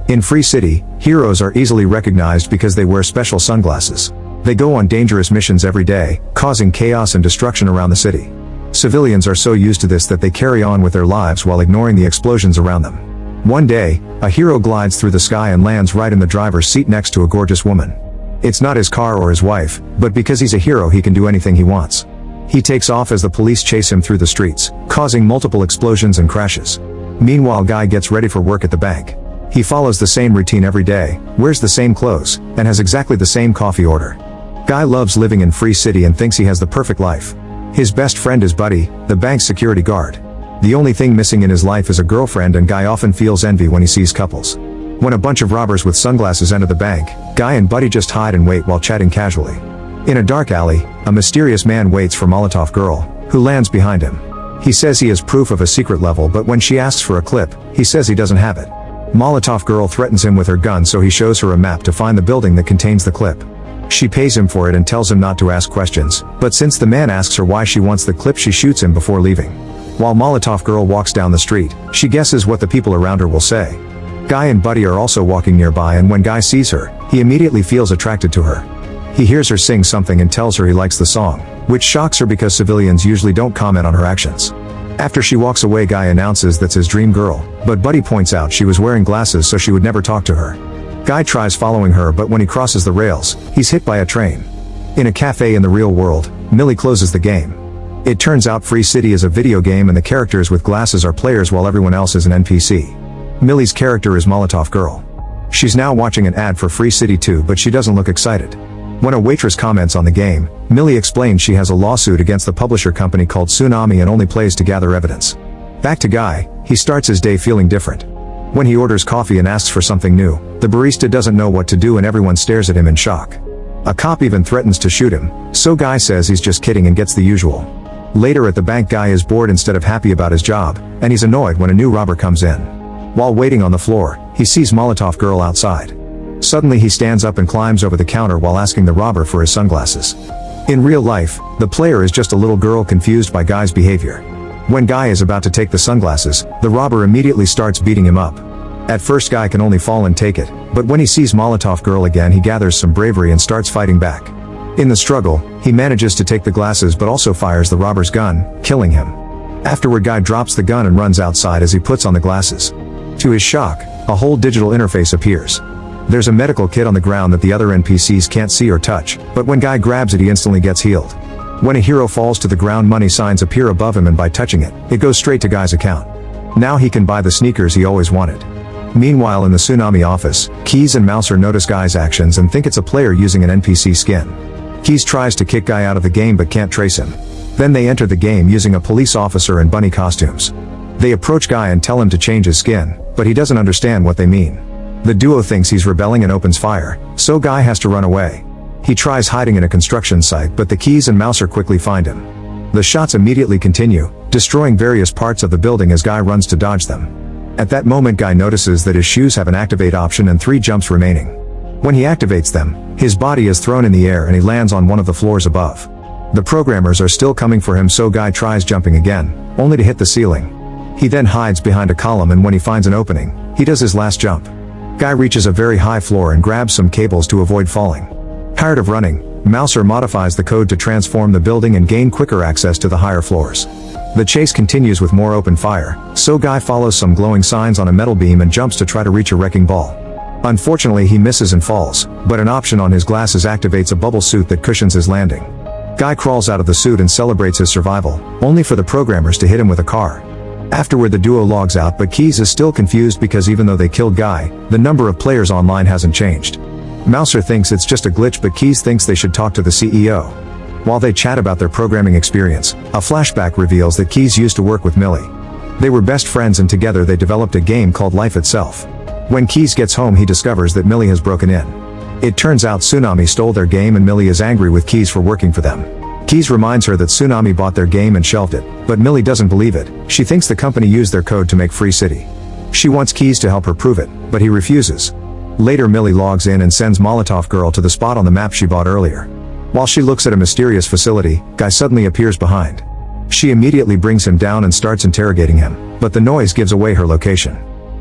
In Free City, heroes are easily recognized because they wear special sunglasses. They go on dangerous missions every day, causing chaos and destruction around the city. Civilians are so used to this that they carry on with their lives while ignoring the explosions around them. One day, a hero glides through the sky and lands right in the driver's seat next to a gorgeous woman. It's not his car or his wife, but because he's a hero he can do anything he wants. He takes off as the police chase him through the streets, causing multiple explosions and crashes. Meanwhile, Guy gets ready for work at the bank. He follows the same routine every day, wears the same clothes, and has exactly the same coffee order. Guy loves living in Free City and thinks he has the perfect life. His best friend is Buddy, the bank's security guard. The only thing missing in his life is a girlfriend, and Guy often feels envy when he sees couples. When a bunch of robbers with sunglasses enter the bank, Guy and Buddy just hide and wait while chatting casually. In a dark alley, a mysterious man waits for Molotov Girl, who lands behind him. He says he has proof of a secret level, but when she asks for a clip, he says he doesn't have it. Molotov Girl threatens him with her gun, so he shows her a map to find the building that contains the clip. She pays him for it and tells him not to ask questions, but since the man asks her why she wants the clip, she shoots him before leaving. While Molotov Girl walks down the street, she guesses what the people around her will say. Guy and Buddy are also walking nearby, and when Guy sees her, he immediately feels attracted to her. He hears her sing something and tells her he likes the song, which shocks her because civilians usually don't comment on her actions. After she walks away, Guy announces that's his dream girl, but Buddy points out she was wearing glasses so she would never talk to her. Guy tries following her, but when he crosses the rails, he's hit by a train. In a cafe in the real world, Millie closes the game. It turns out Free City is a video game and the characters with glasses are players while everyone else is an NPC. Millie's character is Molotov Girl. She's now watching an ad for Free City 2, but she doesn't look excited. When a waitress comments on the game, Millie explains she has a lawsuit against the publisher company called Tsunami and only plays to gather evidence. Back to Guy, he starts his day feeling different. When he orders coffee and asks for something new, the barista doesn't know what to do and everyone stares at him in shock. A cop even threatens to shoot him, so Guy says he's just kidding and gets the usual. Later at the bank, Guy is bored instead of happy about his job, and he's annoyed when a new robber comes in. While waiting on the floor, he sees Molotov Girl outside. Suddenly he stands up and climbs over the counter while asking the robber for his sunglasses. In real life, the player is just a little girl confused by Guy's behavior. When Guy is about to take the sunglasses, the robber immediately starts beating him up. At first Guy can only fall and take it, but when he sees Molotov Girl again he gathers some bravery and starts fighting back. In the struggle, he manages to take the glasses but also fires the robber's gun, killing him. Afterward, Guy drops the gun and runs outside as he puts on the glasses. To his shock, a whole digital interface appears. There's a medical kit on the ground that the other NPCs can't see or touch, but when Guy grabs it he instantly gets healed. When a hero falls to the ground, money signs appear above him, and by touching it, it goes straight to Guy's account. Now he can buy the sneakers he always wanted. Meanwhile, in the Tsunami office, Keys and Mouser notice Guy's actions and think it's a player using an NPC skin. Keys tries to kick Guy out of the game but can't trace him. Then they enter the game using a police officer and bunny costumes. They approach Guy and tell him to change his skin, but he doesn't understand what they mean. The duo thinks he's rebelling and opens fire, so Guy has to run away. He tries hiding in a construction site, but the Keys and Mouser quickly find him. The shots immediately continue, destroying various parts of the building as Guy runs to dodge them. At that moment, Guy notices that his shoes have an activate option and 3 jumps remaining. When he activates them, his body is thrown in the air and he lands on one of the floors above. The programmers are still coming for him, so Guy tries jumping again, only to hit the ceiling. He then hides behind a column, and when he finds an opening, he does his last jump. Guy reaches a very high floor and grabs some cables to avoid falling. Tired of running, Mouser modifies the code to transform the building and gain quicker access to the higher floors. The chase continues with more open fire, so Guy follows some glowing signs on a metal beam and jumps to try to reach a wrecking ball. Unfortunately, he misses and falls, but an option on his glasses activates a bubble suit that cushions his landing. Guy crawls out of the suit and celebrates his survival, only for the programmers to hit him with a car. Afterward, the duo logs out, but Keys is still confused because even though they killed Guy, the number of players online hasn't changed. Mouser thinks it's just a glitch, but Keys thinks they should talk to the CEO. While they chat about their programming experience, a flashback reveals that Keys used to work with Millie. They were best friends and together they developed a game called Life Itself. When Keys gets home, he discovers that Millie has broken in. It turns out Tsunami stole their game and Millie is angry with Keys for working for them. Keys reminds her that Tsunami bought their game and shelved it, but Millie doesn't believe it. She thinks the company used their code to make Free City. She wants Keys to help her prove it, but he refuses. Later, Millie logs in and sends Molotov Girl to the spot on the map she bought earlier. While she looks at a mysterious facility, Guy suddenly appears behind. She immediately brings him down and starts interrogating him, but the noise gives away her location.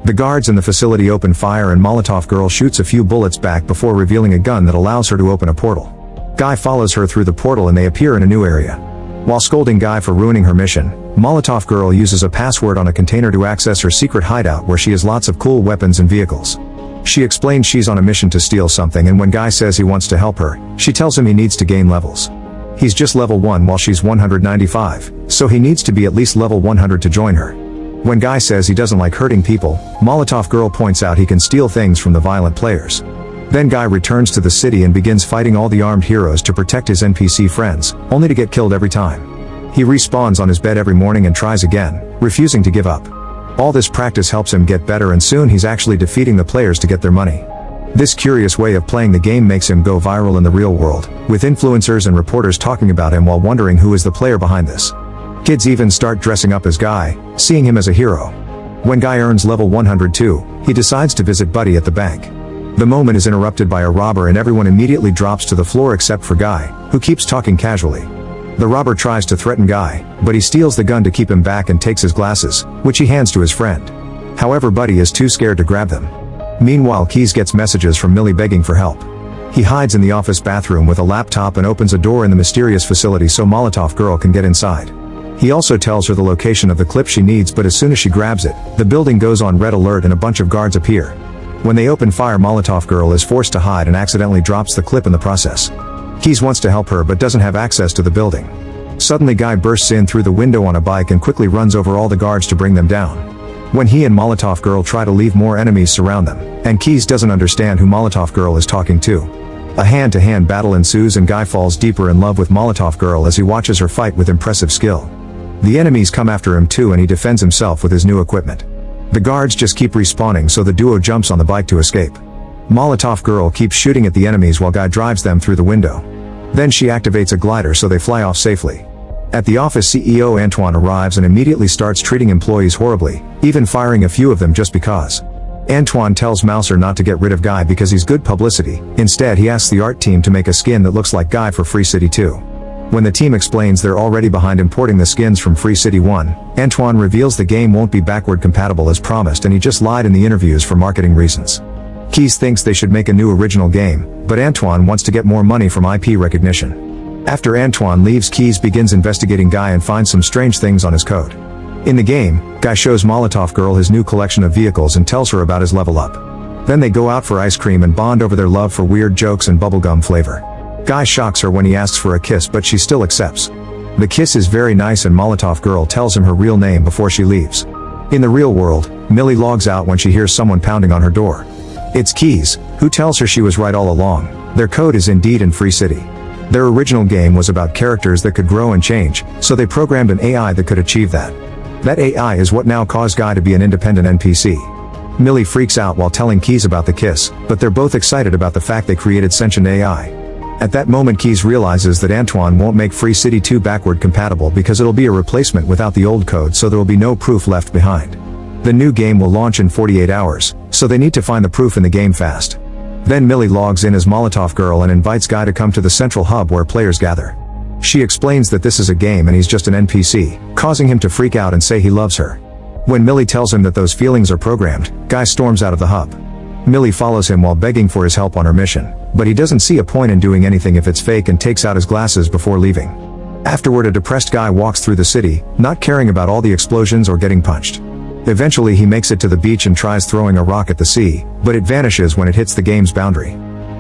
The guards in the facility open fire and Molotov Girl shoots a few bullets back before revealing a gun that allows her to open a portal. Guy follows her through the portal and they appear in a new area. While scolding Guy for ruining her mission, Molotov Girl uses a password on a container to access her secret hideout where she has lots of cool weapons and vehicles. She explains she's on a mission to steal something, and when Guy says he wants to help her, she tells him he needs to gain levels. He's just level 1 while she's 195, so he needs to be at least level 100 to join her. When Guy says he doesn't like hurting people, Molotov Girl points out he can steal things from the violent players. Then Guy returns to the city and begins fighting all the armed heroes to protect his NPC friends, only to get killed every time. He respawns on his bed every morning and tries again, refusing to give up. All this practice helps him get better, and soon he's actually defeating the players to get their money. This curious way of playing the game makes him go viral in the real world, with influencers and reporters talking about him while wondering who is the player behind this. Kids even start dressing up as Guy, seeing him as a hero. When Guy earns level 102, he decides to visit Buddy at the bank. The moment is interrupted by a robber and everyone immediately drops to the floor except for Guy, who keeps talking casually. The robber tries to threaten Guy, but he steals the gun to keep him back and takes his glasses, which he hands to his friend. However, Buddy is too scared to grab them. Meanwhile, Keys gets messages from Millie begging for help. He hides in the office bathroom with a laptop and opens a door in the mysterious facility so Molotov Girl can get inside. He also tells her the location of the clip she needs, but as soon as she grabs it, the building goes on red alert and a bunch of guards appear. When they open fire, Molotov Girl is forced to hide and accidentally drops the clip in the process. Keys wants to help her but doesn't have access to the building. Suddenly Guy bursts in through the window on a bike and quickly runs over all the guards to bring them down. When he and Molotov Girl try to leave, more enemies surround them, and Keys doesn't understand who Molotov Girl is talking to. A hand-to-hand battle ensues and Guy falls deeper in love with Molotov Girl as he watches her fight with impressive skill. The enemies come after him too and he defends himself with his new equipment. The guards just keep respawning, so the duo jumps on the bike to escape. Molotov Girl keeps shooting at the enemies while Guy drives them through the window. Then she activates a glider so they fly off safely. At the office, CEO Antoine arrives and immediately starts treating employees horribly, even firing a few of them just because. Antoine tells Mouser not to get rid of Guy because he's good publicity. Instead, he asks the art team to make a skin that looks like Guy for Free City 2. When the team explains they're already behind importing the skins from Free City 1, Antoine reveals the game won't be backward compatible as promised and he just lied in the interviews for marketing reasons. Keys thinks they should make a new original game, but Antoine wants to get more money from IP recognition. After Antoine leaves, Keys begins investigating Guy and finds some strange things on his code. In the game, Guy shows Molotov Girl his new collection of vehicles and tells her about his level up. Then they go out for ice cream and bond over their love for weird jokes and bubblegum flavor. Guy shocks her when he asks for a kiss, but she still accepts. The kiss is very nice and Molotov Girl tells him her real name before she leaves. In the real world, Millie logs out when she hears someone pounding on her door. It's Keys, who tells her she was right all along. Their code is indeed in Free City. Their original game was about characters that could grow and change, so they programmed an AI that could achieve that. That AI is what now caused Guy to be an independent NPC. Millie freaks out while telling Keys about the kiss, but they're both excited about the fact they created sentient AI. At that moment, Keys realizes that Antoine won't make Free City 2 backward compatible because it'll be a replacement without the old code, so there will be no proof left behind. The new game will launch in 48 hours, so they need to find the proof in the game fast. Then Millie logs in as Molotov Girl and invites Guy to come to the central hub where players gather. She explains that this is a game and he's just an NPC, causing him to freak out and say he loves her. When Millie tells him that those feelings are programmed, Guy storms out of the hub. Millie follows him while begging for his help on her mission, but he doesn't see a point in doing anything if it's fake and takes out his glasses before leaving. Afterward, a depressed Guy walks through the city, not caring about all the explosions or getting punched. Eventually he makes it to the beach and tries throwing a rock at the sea, but it vanishes when it hits the game's boundary.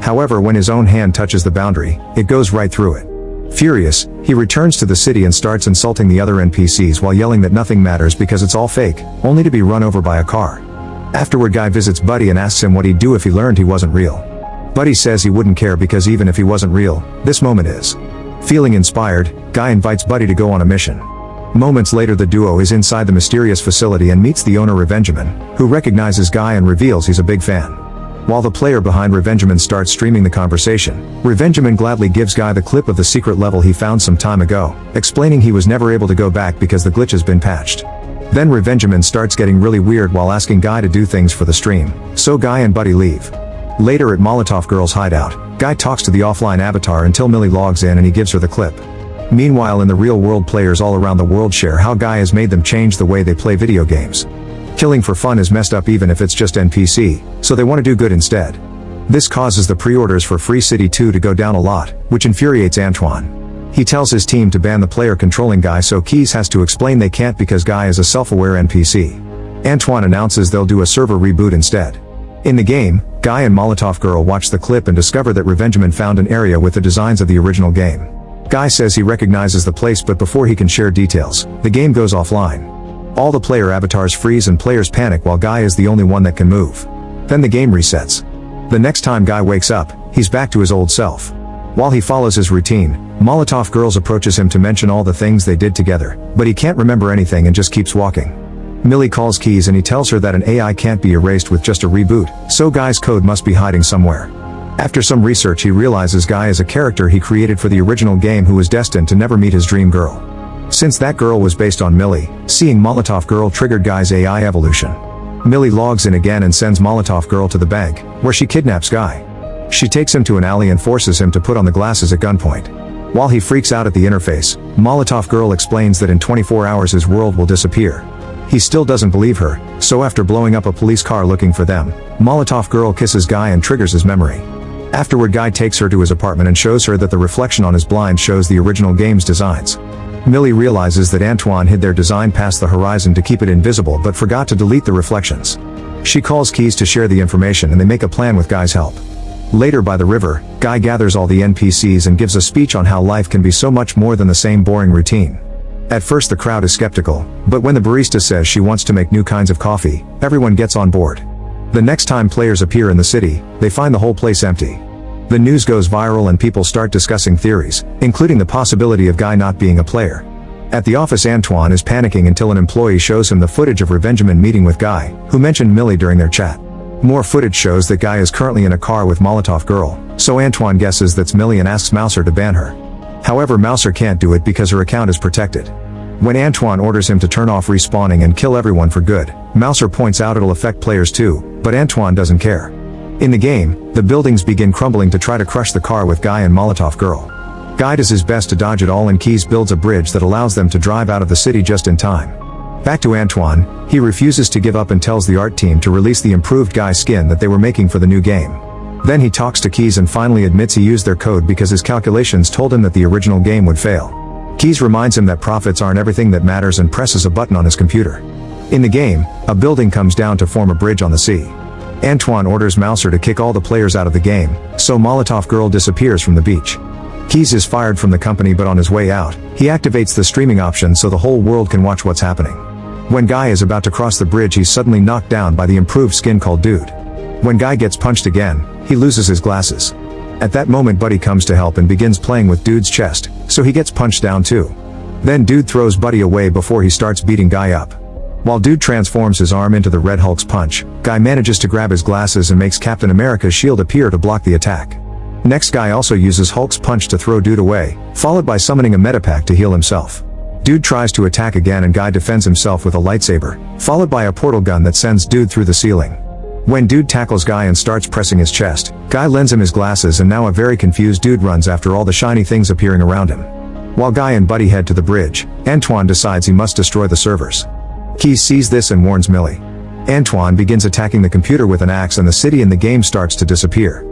However, when his own hand touches the boundary, it goes right through it. Furious, he returns to the city and starts insulting the other NPCs while yelling that nothing matters because it's all fake, only to be run over by a car. Afterward, Guy visits Buddy and asks him what he'd do if he learned he wasn't real. Buddy says he wouldn't care because even if he wasn't real, this moment is. Feeling inspired, Guy invites Buddy to go on a mission. Moments later, the duo is inside the mysterious facility and meets the owner Revengeman, who recognizes Guy and reveals he's a big fan. While the player behind Revengeman starts streaming the conversation, Revengeman gladly gives Guy the clip of the secret level he found some time ago, explaining he was never able to go back because the glitch has been patched. Then Revengeman starts getting really weird while asking Guy to do things for the stream, so Guy and Buddy leave. Later at Molotov Girl's hideout, Guy talks to the offline avatar until Millie logs in and he gives her the clip. Meanwhile, in the real world, players all around the world share how Guy has made them change the way they play video games. Killing for fun is messed up even if it's just NPC, so they want to do good instead. This causes the pre-orders for Free City 2 to go down a lot, which infuriates Antoine. He tells his team to ban the player controlling Guy, so Keys has to explain they can't because Guy is a self-aware NPC. Antoine announces they'll do a server reboot instead. In the game, Guy and Molotov Girl watch the clip and discover that Revengeman found an area with the designs of the original game. Guy says he recognizes the place, but before he can share details, the game goes offline. All the player avatars freeze and players panic while Guy is the only one that can move. Then the game resets. The next time Guy wakes up, he's back to his old self. While he follows his routine, Molotov Girls approaches him to mention all the things they did together, but he can't remember anything and just keeps walking. Millie calls Keys and he tells her that an AI can't be erased with just a reboot, so Guy's code must be hiding somewhere. After some research, he realizes Guy is a character he created for the original game who was destined to never meet his dream girl. Since that girl was based on Millie, seeing Molotov Girl triggered Guy's AI evolution. Millie logs in again and sends Molotov Girl to the bank, where she kidnaps Guy. She takes him to an alley and forces him to put on the glasses at gunpoint. While he freaks out at the interface, Molotov Girl explains that in 24 hours his world will disappear. He still doesn't believe her, so after blowing up a police car looking for them, Molotov Girl kisses Guy and triggers his memory. Afterward, Guy takes her to his apartment and shows her that the reflection on his blind shows the original game's designs. Millie realizes that Antoine hid their design past the horizon to keep it invisible but forgot to delete the reflections. She calls Keys to share the information and they make a plan with Guy's help. Later by the river, Guy gathers all the NPCs and gives a speech on how life can be so much more than the same boring routine. At first the crowd is skeptical, but when the barista says she wants to make new kinds of coffee, everyone gets on board. The next time players appear in the city, they find the whole place empty. The news goes viral and people start discussing theories, including the possibility of Guy not being a player. At the office, Antoine is panicking until an employee shows him the footage of Revengeman meeting with Guy, who mentioned Millie during their chat. More footage shows that Guy is currently in a car with Molotov Girl, so Antoine guesses that's Millie and asks Mouser to ban her. However, Mouser can't do it because her account is protected. When Antoine orders him to turn off respawning and kill everyone for good, Mouser points out it'll affect players too, but Antoine doesn't care. In the game, the buildings begin crumbling to try to crush the car with Guy and Molotov Girl. Guy does his best to dodge it all and Keys builds a bridge that allows them to drive out of the city just in time. Back to Antoine, he refuses to give up and tells the art team to release the improved Guy skin that they were making for the new game. Then he talks to Keys and finally admits he used their code because his calculations told him that the original game would fail. Keys reminds him that profits aren't everything that matters and presses a button on his computer. In the game, a building comes down to form a bridge on the sea. Antoine orders Mouser to kick all the players out of the game, so Molotov Girl disappears from the beach. Keys is fired from the company, but on his way out, he activates the streaming option so the whole world can watch what's happening. When Guy is about to cross the bridge, he's suddenly knocked down by the improved skin called Dude. When Guy gets punched again, he loses his glasses. At that moment, Buddy comes to help and begins playing with Dude's chest, so he gets punched down too. Then Dude throws Buddy away before he starts beating Guy up. While Dude transforms his arm into the Red Hulk's punch, Guy manages to grab his glasses and makes Captain America's shield appear to block the attack. Next, Guy also uses Hulk's punch to throw Dude away, followed by summoning a Medipack to heal himself. Dude tries to attack again and Guy defends himself with a lightsaber, followed by a portal gun that sends Dude through the ceiling. When Dude tackles Guy and starts pressing his chest, Guy lends him his glasses and now a very confused Dude runs after all the shiny things appearing around him. While Guy and Buddy head to the bridge, Antoine decides he must destroy the servers. Keys sees this and warns Millie. Antoine begins attacking the computer with an axe and the city in the game starts to disappear.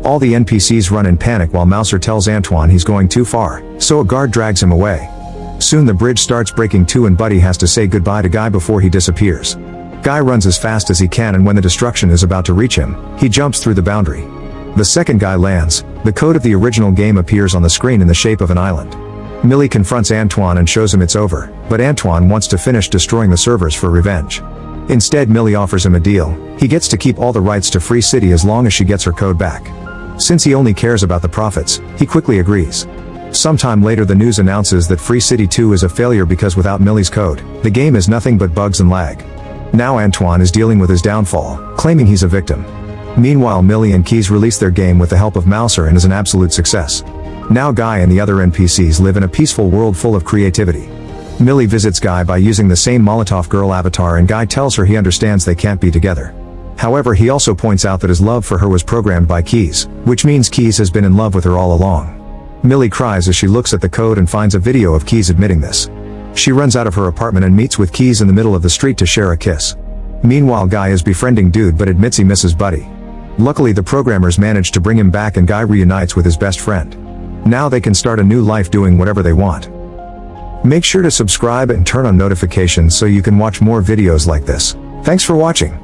All the NPCs run in panic while Mouser tells Antoine he's going too far, so a guard drags him away. Soon the bridge starts breaking too and Buddy has to say goodbye to Guy before he disappears. Guy runs as fast as he can and when the destruction is about to reach him, he jumps through the boundary. The second Guy lands, the code of the original game appears on the screen in the shape of an island. Millie confronts Antoine and shows him it's over, but Antoine wants to finish destroying the servers for revenge. Instead, Millie offers him a deal. He gets to keep all the rights to Free City as long as she gets her code back. Since he only cares about the profits, he quickly agrees. Sometime later, the news announces that Free City 2 is a failure because without Millie's code, the game is nothing but bugs and lag. Now Antoine is dealing with his downfall, claiming he's a victim. Meanwhile, Millie and Keys release their game with the help of Mouser and is an absolute success. Now Guy and the other NPCs live in a peaceful world full of creativity. Millie visits Guy by using the same Molotov Girl avatar and Guy tells her he understands they can't be together. However, he also points out that his love for her was programmed by Keys, which means Keys has been in love with her all along. Millie cries as she looks at the code and finds a video of Keys admitting this. She runs out of her apartment and meets with Keys in the middle of the street to share a kiss. Meanwhile, Guy is befriending Dude but admits he misses Buddy. Luckily, the programmers manage to bring him back and Guy reunites with his best friend. Now they can start a new life doing whatever they want. Make sure to subscribe and turn on notifications so you can watch more videos like this. Thanks for watching.